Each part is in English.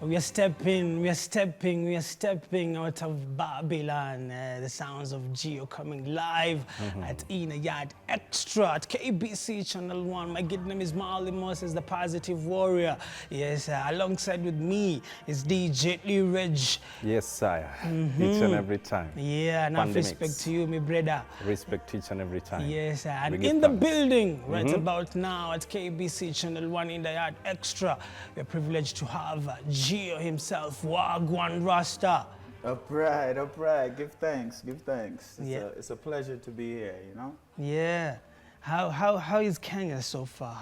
We are stepping out of Babylon. The sounds of Geo coming live at Ina Yard Extra at KBC Channel 1. My good name is Marley Moses, the Positive Warrior. Yes, alongside with me is DJ Lee Reg. Yes, sire. Each and every time. Yeah, enough respect to you, my brother. Respect each and every time. Yes, and in the building right about now at KBC Channel 1 in the Yard Extra, we're privileged to have Geo himself, Wagwan Rasta. Upright, upright. Give thanks, give thanks. It's Yeah. a pleasure to be here, you know? Yeah. How is Kenya so far?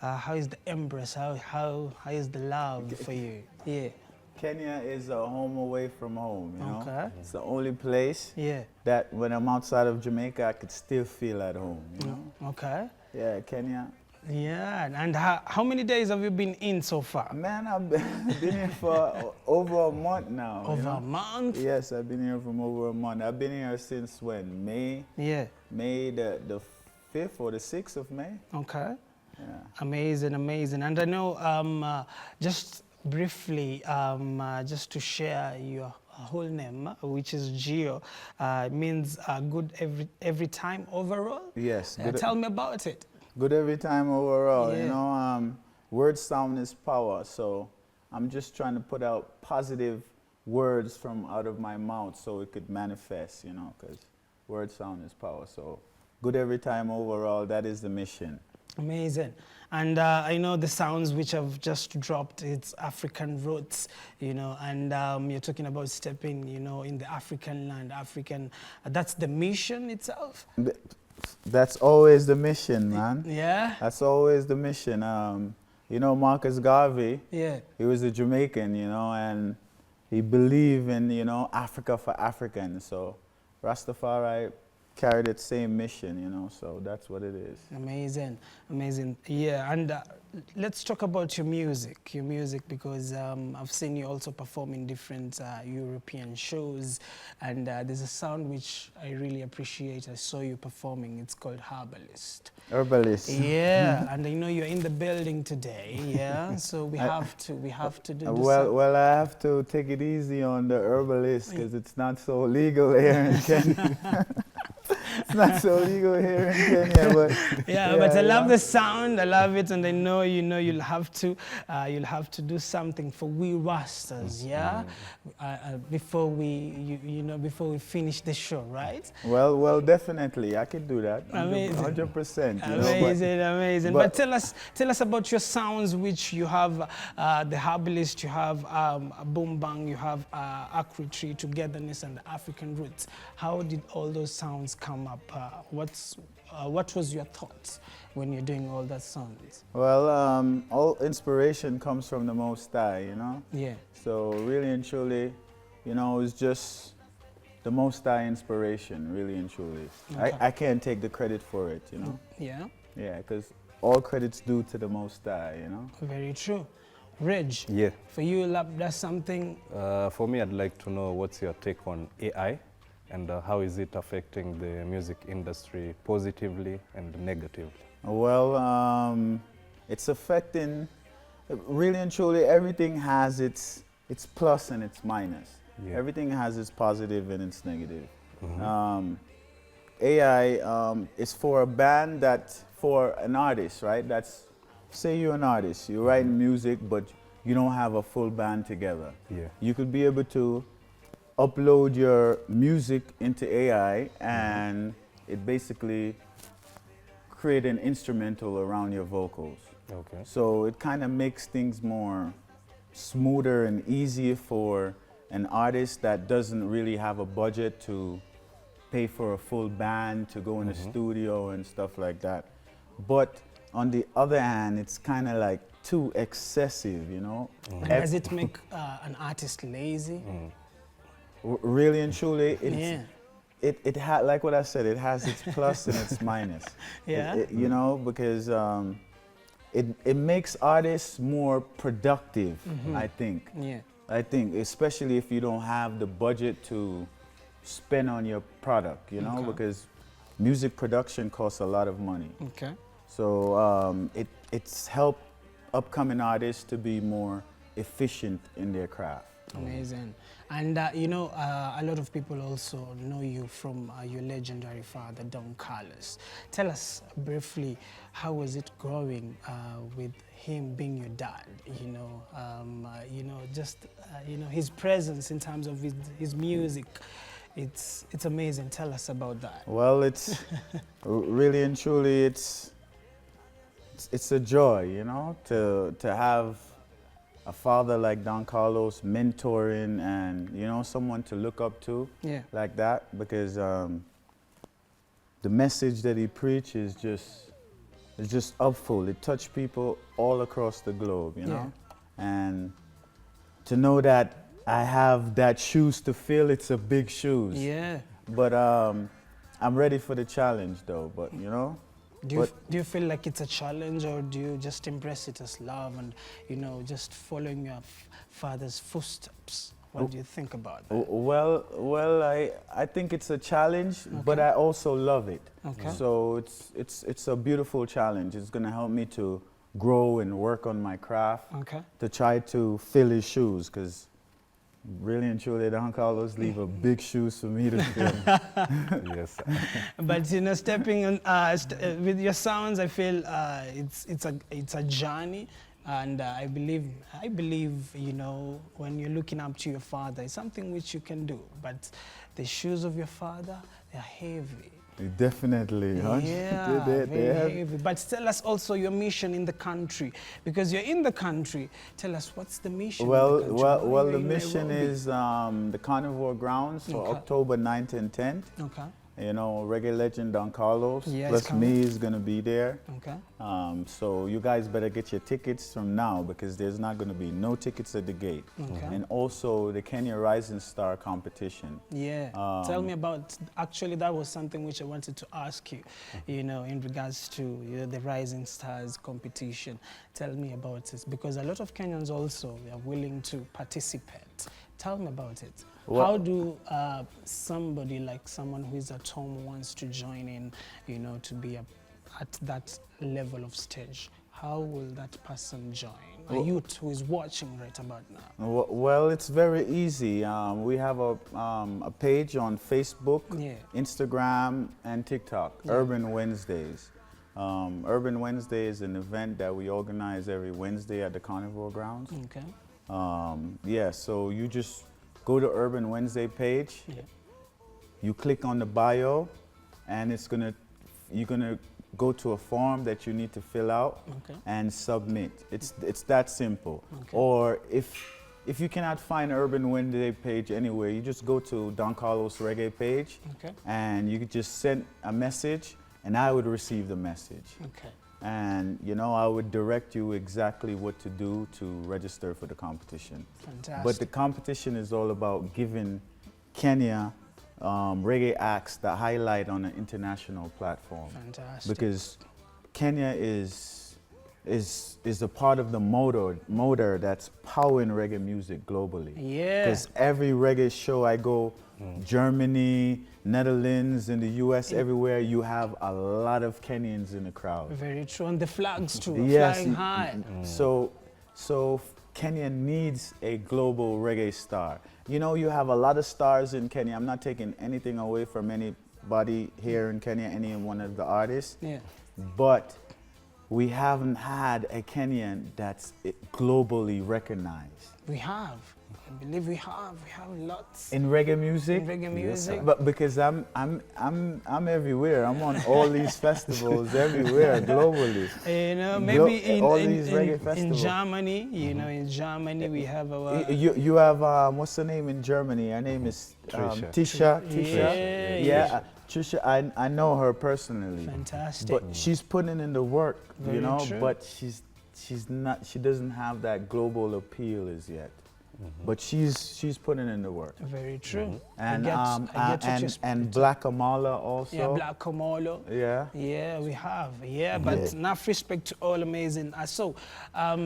How is the embrace? How is the love for you? Yeah. Kenya is a home away from home, you know? Okay. It's the only place Yeah. that when I'm outside of Jamaica, I could still feel at home, you know? Okay. Yeah, Kenya. Yeah. And how many days have you been in so far? Man, I've been here for over a month now. you Over know? a month? Yes, I've been here from over a month. I've been here since when? May? Yeah. May the 5th or the 6th of May? Okay. Yeah. Amazing, amazing. And I know, just briefly, just to share your whole name, which is Geo, means good every time overall. Yes. Tell me about it. Good every time overall, Yeah. you know. Word sound is power, so I'm just trying to put out positive words from out of my mouth so it could manifest, you know, because word sound is power. So good every time overall, that is the mission. Amazing. And I know the sounds which have just dropped, it's African roots, you know, and you're talking about stepping, you know, in the African land, that's the mission itself? That's always the mission, man. Yeah? That's always the mission. You know, Marcus Garvey, Yeah. he was a Jamaican, you know, and he believed in, you know, Africa for Africans. So Rastafari carried that same mission, you know, so that's what it is. Amazing, amazing. Yeah, and let's talk about your music, because I've seen you also perform in different European shows, and there's a sound which I really appreciate. I saw you performing. It's called Herbalist. Herbalist. Yeah, and I know you're in the building today. Yeah, so we have to do. Well, I have to take it easy on the herbalist because it's not so legal here in Kenya. It's not so legal here in Kenya, but yeah, but I love the sound. I love it, and I know you'll have to do something for we Rastas, yeah, before we before we finish the show, right? Well, definitely I can do that. Amazing. 100%. Amazing. But tell us about your sounds, which you have the Herbalist, you have Boom Bang, you have Acritry, Togetherness, and the African Roots. How did all those sounds come up? What was your thoughts when you're doing all that sounds? Well, all inspiration comes from the Most High, you know? Yeah. So really and truly, you know, it's just the Most High inspiration, really and truly. Okay. I can't take the credit for it, you know? Yeah. Yeah, because all credit's due to the Most High, you know? Very true. Reg, Yeah. for you, that's something. For me, I'd like to know what's your take on AI and how is it affecting the music industry positively and negatively? Well, it's affecting, really and truly, everything has its plus and its minus. Yeah. Everything has its positive and its negative. AI is for a band for an artist, right? Say you're an artist, you write music, but you don't have a full band together. Yeah. You could be able to upload your music into AI and it basically create an instrumental around your vocals. Okay. So it kind of makes things more smoother and easier for an artist that doesn't really have a budget to pay for a full band to go in the studio and stuff like that. But on the other hand, it's kind of like too excessive, you know? And does it make an artist lazy? Really and truly, Yeah. it like what I said, it has its plus and its minus. Yeah. You know, because it makes artists more productive, I think. Yeah. I think, especially if you don't have the budget to spend on your product, you know, Okay. because music production costs a lot of money. Okay. So it's helped upcoming artists to be more efficient in their craft. Amazing. And you know, a lot of people also know you from your legendary father, Don Carlos. Tell us briefly, how was it growing with him being your dad? You know, just you know, his presence in terms of his music. It's amazing. Tell us about that. Well, it's really and truly, it's a joy, you know, to have a father like Don Carlos mentoring and, you know, someone to look up to like that, because the message that he preaches is just upful. It touched people all across the globe, you know, and to know that I have that shoes to fill, it's a big shoes. Yeah. But I'm ready for the challenge though, but you know. Do you feel like it's a challenge, or do you just embrace it as love and, you know, just following your father's footsteps? What do you think about that? Well, I think it's a challenge, but I also love it. Okay. So it's a beautiful challenge. It's going to help me to grow and work on my craft, to try to fill his shoes, because really and truly, Don Carlos leave a big shoes for me to fill. Yes. But you know, stepping on with your sounds, I feel it's a journey, and I believe you know, when you're looking up to your father, it's something which you can do. But the shoes of your father, they're heavy. Definitely, huh? Yeah, very heavy. But tell us also your mission in the country, because you're in the country. Tell us, what's the mission? Well, in the country? the mission is the Carnivore Grounds for October 9th and 10th. Okay. You know, reggae legend Don Carlos, plus me is going to be there. Okay. So you guys better get your tickets from now, because there's not going to be no tickets at the gate. Okay. And also the Kenya Rising Star competition. Yeah. Tell me about, actually that was something which I wanted to ask you, you know, in regards to the Rising Stars competition. Tell me about it, because a lot of Kenyans also are willing to participate. Tell me about it. Well, how do somebody like someone who is at home wants to join in, you know, to be at that level of stage? How will that person join? A youth who is watching right about now. Well, it's very easy. We have a page on Facebook, Instagram, and TikTok, Urban Wednesdays. Urban Wednesday is an event that we organize every Wednesday at the Carnivore Grounds. Okay. So you just go to Urban Wednesday page, you click on the bio, and you're gonna go to a form that you need to fill out and submit. It's that simple. Or if you cannot find Urban Wednesday page anywhere, you just go to Don Carlos Reggae page, and you could just send a message, and I would receive the message. And you know, I would direct you exactly what to do to register for the competition. Fantastic. But the competition is all about giving Kenya reggae acts the highlight on an international platform. Fantastic. Because Kenya is a part of the motor that's powering reggae music globally. Yeah. Because every reggae show I go, Germany, Netherlands, in the US, everywhere, you have a lot of Kenyans in the crowd. Very true, and the flags too, flying high. So Kenya needs a global reggae star. You know, you have a lot of stars in Kenya. I'm not taking anything away from anybody here in Kenya, any one of the artists. Yeah. But we haven't had a Kenyan that's globally recognized. We have. I believe we have lots. In reggae music? In reggae music. Yes, but because I'm everywhere. I'm on all these festivals everywhere, globally. You know, maybe in Germany, you know, in Germany we have our... You have, what's her name in Germany? Her name is Tisha. Yeah. Trisha, I know her personally. Fantastic. But she's putting in the work, you know, but she doesn't have that global appeal as yet. But she's putting in the work. Very true. And and Black Kamala also. Yeah, Black Kamala. Yeah. Yeah, we have. Yeah, but enough respect to all amazing. So,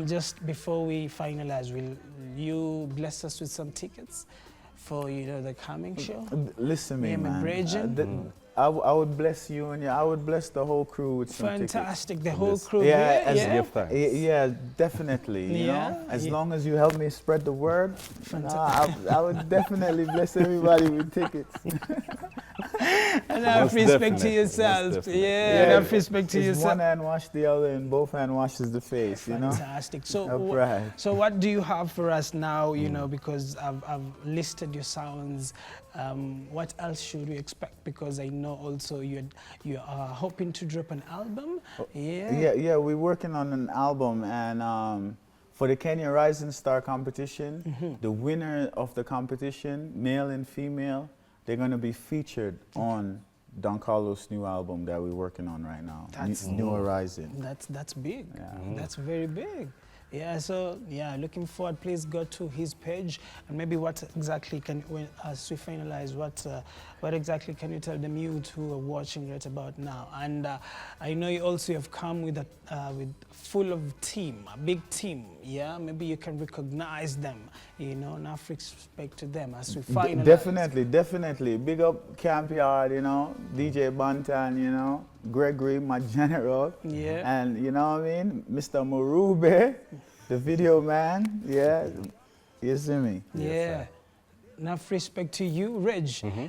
just before we finalize, will you bless us with some tickets for, you know, the coming show? Listen, man. I would bless you, and I would bless the whole crew with some tickets. Fantastic, the whole crew. Yeah, Yeah, yeah. Give thanks. Yeah, definitely. You know, as long as you help me spread the word, I would definitely bless everybody with tickets. And have respect to yourself. Yeah, and have respect to yourself. One hand wash the other, and both hand washes the face. You know. Fantastic. So, Right. so what do you have for us now? You know, because I've listed your sounds. What else should we expect? Because I know also you are hoping to drop an album. Yeah. We're working on an album, and for the Kenya Rising Star competition, the winner of the competition, male and female, they're going to be featured on Don Carlos' new album that we're working on right now. That's New Horizon. That's big. Yeah. That's very big. Yeah, so yeah, looking forward. Please go to his page, and maybe what exactly as we finalize, what exactly can you tell the youth who are watching right about now? And I know you also have come with with full of team, a big team. Yeah, maybe you can recognize them, you know, and have respect to them as we finalize. Definitely. Big up Camp Yard, you know, DJ Bantan, you know, Gregory, my general. Yeah. And you know what I mean? Mr. Murube, the video man. Yeah. You see me? Yeah. Enough respect to you, Reg.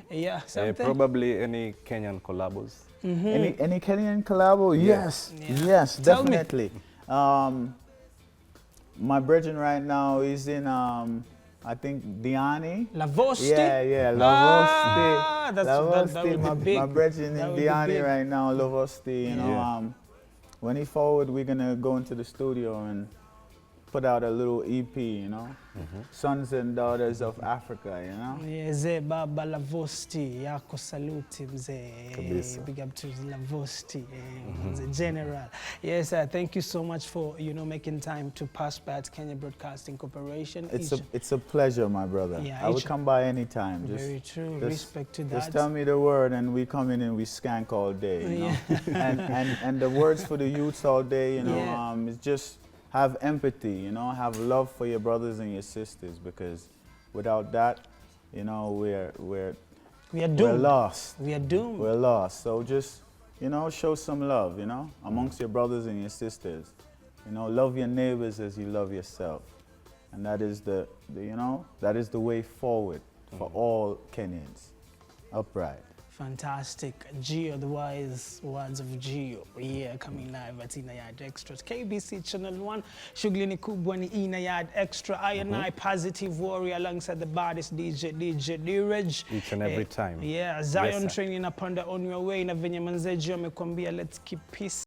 Yeah, something? Probably any Kenyan collabos. Any Kenyan collabo? Yes. Yes, Tell me. definitely. My brethren right now is in I think Diani. Lavosti? Yeah, Ah, Lavosti. that would be big. My brethren That in would be Diani big. right now, Lavosti, you know. When he forward, we're gonna go into the studio and put out a little EP, you know. Sons and Daughters of Africa, you know. Mzee Baba Lavosti, yako saluti mzee. Kabisa. Big up to Lavosti, the general. Yes, thank you so much for, you know, making time to pass by at Kenya Broadcasting Corporation. It's a pleasure, my brother. Yeah, I would come by anytime. Very true. Respect to that. Just tell me the word, and we come in and we skank all day, you know. and the words for the youths all day, you know, is just have empathy, you know, have love for your brothers and your sisters, because without that, you know, we're doomed. We're lost. We are doomed. We're lost. So just, you know, show some love, you know, amongst your brothers and your sisters. You know, love your neighbors as you love yourself. And that is the you know, that is the way forward for all Kenyans. Upright. Fantastic. Geo, the wise words of Geo. Yeah, coming live at Ina Yard Extra. KBC Channel 1. Shughuli ni kubwa ni Ina Yard Extra. I and I, Positive Warrior, alongside the baddest DJ Direj. Each and every time. Yeah, Zion training upon the on your way. Na venye manze Geo amekwambia, let's keep peace.